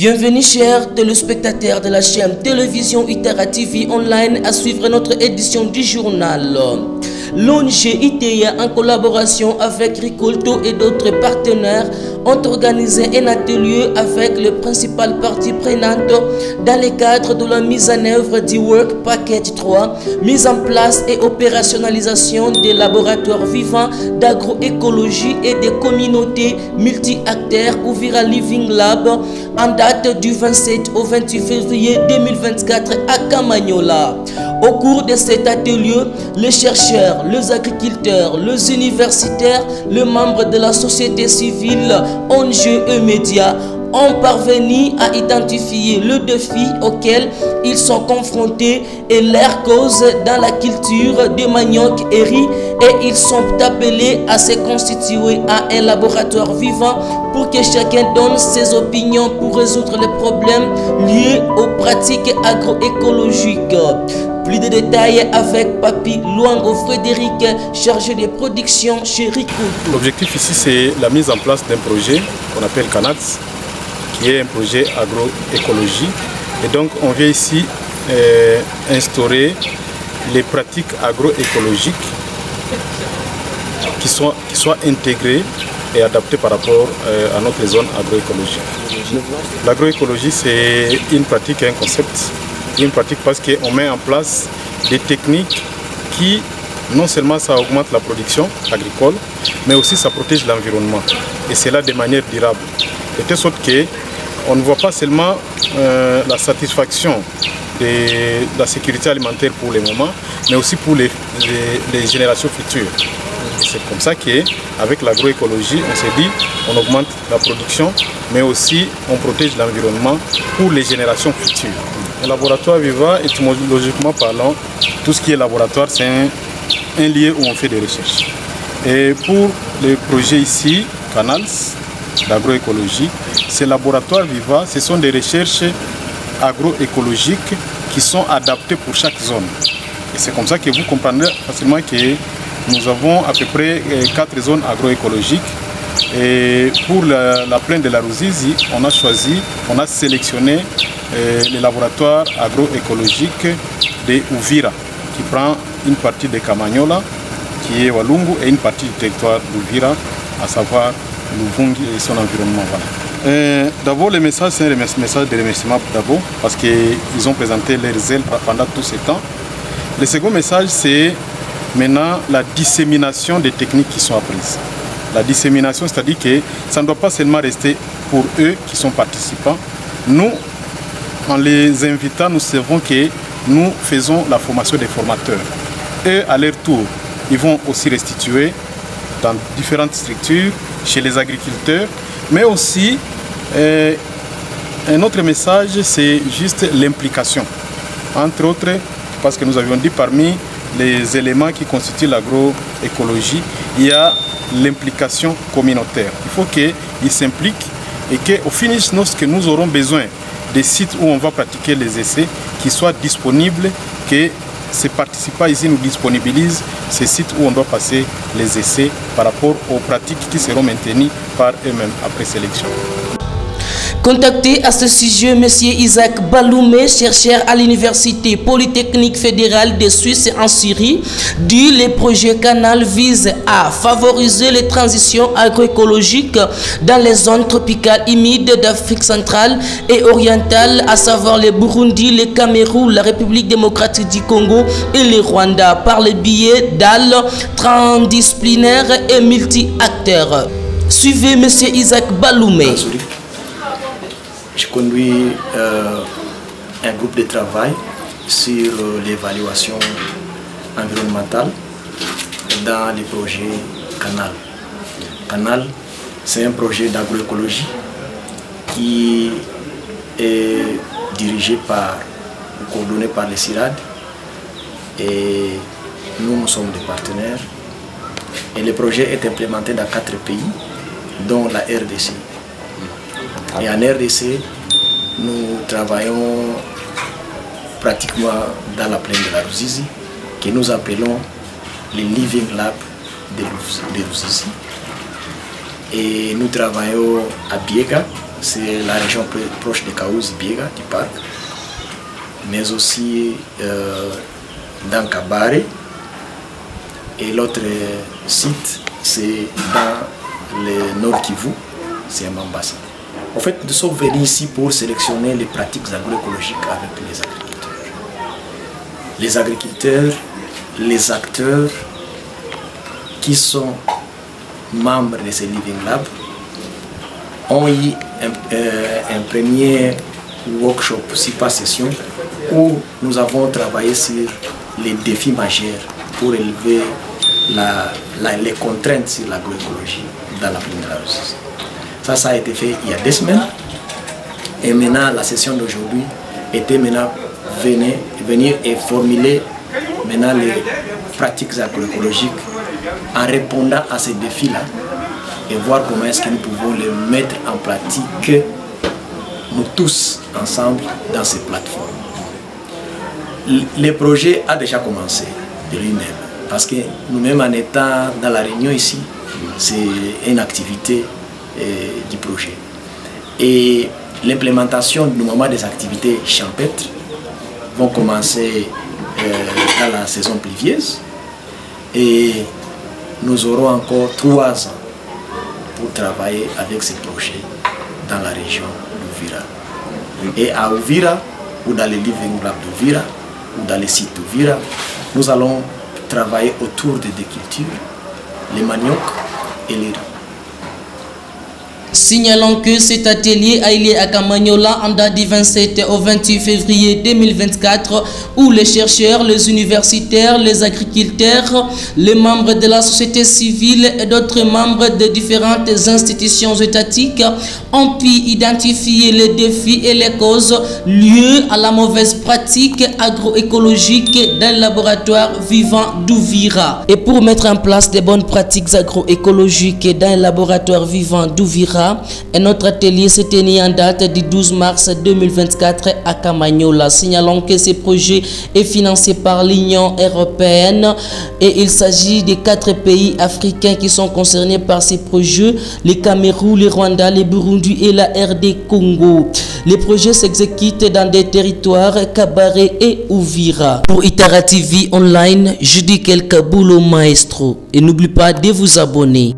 Bienvenue chers téléspectateurs de la chaîne Télévision Itera TV Online à suivre notre édition du journal. L'ONG ITEA en collaboration avec Ricolto et d'autres partenaires ont organisé un atelier avec les principales parties prenantes dans le cadre de la mise en œuvre du Work Package 3, mise en place et opérationnalisation des laboratoires vivants d'agroécologie et des communautés multi-acteurs Uvira Living Lab en date du 27 au 28 février 2024 à Kamanyola. Au cours de cet atelier, les chercheurs, les agriculteurs, les universitaires, les membres de la société civile, ONG et médias ont parvenu à identifier le défi auquel ils sont confrontés et leurs causes dans la culture de manioc et riz, et ils sont appelés à se constituer à un laboratoire vivant pour que chacun donne ses opinions pour résoudre les problèmes liés aux pratiques agroécologiques. Plus de détails avec Papi Luango Frédéric, chargé de production chez Ricolto. L'objectif ici, c'est la mise en place d'un projet qu'on appelle CANATS, qui est un projet agroécologie. Et donc, on vient ici instaurer les pratiques agroécologiques qui soient intégrées et adaptées par rapport à notre zone agroécologique. L'agroécologie, c'est une pratique, un concept. Une pratique parce qu'on met en place des techniques qui, non seulement ça augmente la production agricole, mais aussi ça protège l'environnement. Et c'est là de manière durable. De telle sorte qu'on ne voit pas seulement la satisfaction de la sécurité alimentaire pour le moment, mais aussi pour les générations futures. C'est comme ça qu'avec l'agroécologie, on s'est dit, on augmente la production, mais aussi on protège l'environnement pour les générations futures. Un laboratoire vivant, étymologiquement parlant, tout ce qui est laboratoire, c'est un lieu où on fait des recherches. Et pour le projet ici, CANALS, d'agroécologie, ces laboratoires vivants, ce sont des recherches agroécologiques qui sont adaptées pour chaque zone. Et c'est comme ça que vous comprendrez facilement que nous avons à peu près 4 zones agroécologiques. Et pour la plaine de la Ruzizi, on a sélectionné le laboratoire agroécologique de Uvira, qui prend une partie de Kamanyola, qui est Walungu, et une partie du territoire d'Uvira, à savoir Luvungi et son environnement. Voilà. D'abord, le message, c'est un message de remerciement d'abord, parce qu'ils ont présenté leurs ailes pendant tout ce temps. Le second message, c'est maintenant la dissémination des techniques qui sont apprises. La dissémination, c'est-à-dire que ça ne doit pas seulement rester pour eux qui sont participants. Nous, en les invitant, nous savons que nous faisons la formation des formateurs. Eux, à leur tour, ils vont aussi restituer dans différentes structures, chez les agriculteurs, mais aussi, un autre message, c'est juste l'implication. Entre autres, parce que nous avions dit parmi les éléments qui constituent l'agroécologie, il y a l'implication communautaire. Il faut qu'ils s'impliquent et qu'au finish, lorsque nous aurons besoin des sites où on va pratiquer les essais, qui soient disponibles, que ces participants ici nous disponibilisent ces sites où on doit passer les essais par rapport aux pratiques qui seront maintenues par eux-mêmes après sélection. Contacté à ce sujet, M. Isaac Baloumé, chercheur à l'Université Polytechnique Fédérale de Suisse en Syrie, dit le projet Canal vise à favoriser les transitions agroécologiques dans les zones tropicales humides d'Afrique centrale et orientale, à savoir le Burundi, le Cameroun, la République démocratique du Congo et le Rwanda, par le biais d'AL transdisciplinaires et multi-acteurs. Suivez M. Isaac Baloumé. Je conduis un groupe de travail sur l'évaluation environnementale dans le projet CANAL. CANAL, c'est un projet d'agroécologie qui est dirigé ou coordonné par le CIRAD, et nous sommes des partenaires. Et le projet est implémenté dans 4 pays, dont la RDC. Et en RDC, nous travaillons pratiquement dans la plaine de la Ruzizi, que nous appelons le Living Lab de Ruzizi. Et nous travaillons à Biega, c'est la région proche de Kaouzi Biega, du parc, mais aussi dans Kabare. Et l'autre site, c'est dans le Nord Kivu, c'est à Mambasa. En fait, nous sommes venus ici pour sélectionner les pratiques agroécologiques avec les agriculteurs. Les agriculteurs, les acteurs qui sont membres de ces Living Labs ont eu un premier workshop, 6 pas session, où nous avons travaillé sur les défis majeurs pour élever les contraintes sur l'agroécologie dans la première année. Ça a été fait il y a 2 semaines. Et maintenant, la session d'aujourd'hui était maintenant venir et formuler maintenant les pratiques agroécologiques en répondant à ces défis-là et voir comment est-ce que nous pouvons les mettre en pratique, nous tous ensemble, dans ces plateformes. Le projet a déjà commencé de lui-même, parce que nous-mêmes en étant dans la réunion ici, c'est une activité du projet. Et l'implémentation du moment des activités champêtres vont commencer dans la saison pluvieuse et nous aurons encore 3 ans pour travailler avec ces projets dans la région d'Ouvira. Et à Ouvira, ou dans les Living Labs d'Ouvira, ou dans les sites d'Ouvira, nous allons travailler autour des 2 cultures, les maniocs et les riz. Signalons que cet atelier a eu lieu à Kamanyola en date du 27 au 28 février 2024 où les chercheurs, les universitaires, les agriculteurs, les membres de la société civile et d'autres membres de différentes institutions étatiques ont pu identifier les défis et les causes liées à la mauvaise pratique agroécologique dans le laboratoire vivant d'Ouvira. Et pour mettre en place des bonnes pratiques agroécologiques dans le laboratoire vivant d'Ouvira, un autre atelier s'est tenu en date du 12 mars 2024 à Kamanyola. Signalons que ce projet est financé par l'Union européenne et il s'agit de 4 pays africains qui sont concernés par ces projets, le Cameroun, le Rwanda, le Burundi et la RD Congo. Les projets s'exécutent dans des territoires Kabare et Ouvira. Pour Itara TV Online, je dis quelques boulots maestro et n'oublie pas de vous abonner.